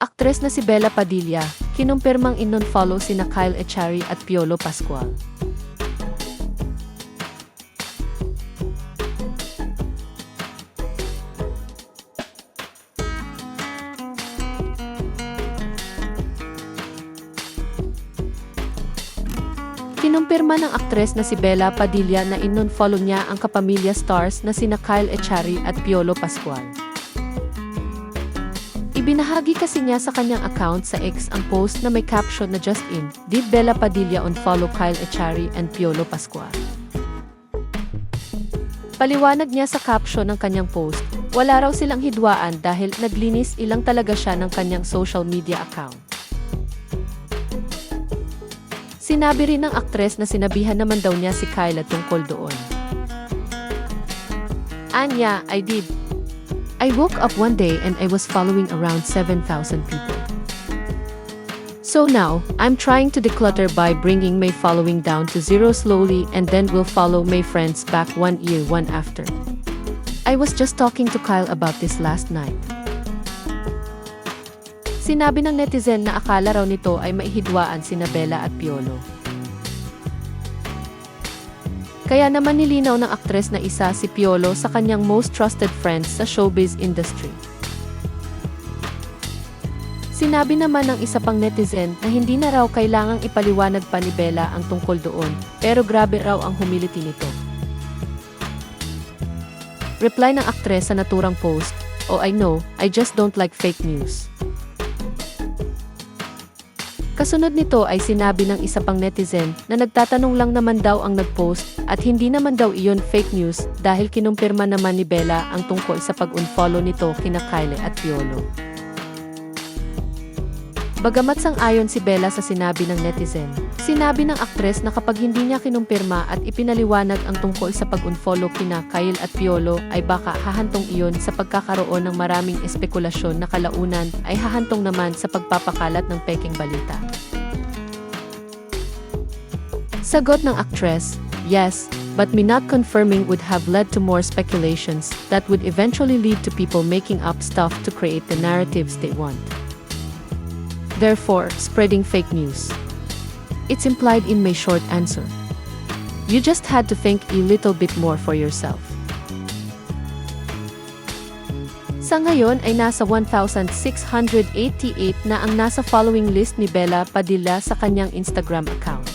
Aktres na si Bella Padilla, kinumpirmang in-unfollow sina Kyle Echari at Piolo Pascual. Kinumpirma ng aktres na si Bella Padilla na in-unfollow niya ang kapamilya stars na sina Kyle Echari at Piolo Pascual. Ibinahagi kasi niya sa kanyang account sa X ang post na may caption na "Just in, did Bella Padilla unfollow Kyle Echari and Piolo Pascual?" Paliwanag niya sa caption ng kanyang post, wala raw silang hidwaan dahil naglinis ilang talaga siya ng kanyang social media account. Sinabi rin ng aktres na sinabihan naman daw niya si Kyle tungkol doon. Anya, I did. I woke up one day and I was following around 7,000 people. So now, I'm trying to declutter by bringing my following down to zero slowly and then will follow my friends back one year one after. I was just talking to Kyle about this last night. Sinabi ng netizen na akala raw nito ay maihidwaan sina Bella at Piolo. Kaya naman nilinaw ng aktres na isa si Piolo sa kanyang most trusted friends sa showbiz industry. Sinabi naman ng isa pang netizen na hindi na raw kailangang ipaliwanag pa ni Bella ang tungkol doon, pero grabe raw ang humility nito. Reply ng aktres sa naturang post, "Oh I know, I just don't like fake news." Kasunod nito ay sinabi ng isa pang netizen na nagtatanong lang naman daw ang nagpost at hindi naman daw iyon fake news dahil kinumpirma naman ni Bella ang tungkol sa pag-unfollow nito kina Kyle at Piolo. Bagamat sang-ayon si Bella sa sinabi ng netizen, sinabi ng aktres na kapag hindi niya kinumpirma at ipinaliwanag ang tungkol sa pag-unfollow kina Kyle at Piolo ay baka hahantong iyon sa pagkakaroon ng maraming espekulasyon na kalaunan ay hahantong naman sa pagpapakalat ng pekeng balita. Sagot ng aktres, "Yes, but me not confirming would have led to more speculations that would eventually lead to people making up stuff to create the narratives they want. Therefore, spreading fake news. It's implied in my short answer. You just had to think a little bit more for yourself." Sa ngayon ay nasa 1,688 na ang nasa following list ni Bella Padilla sa kanyang Instagram account.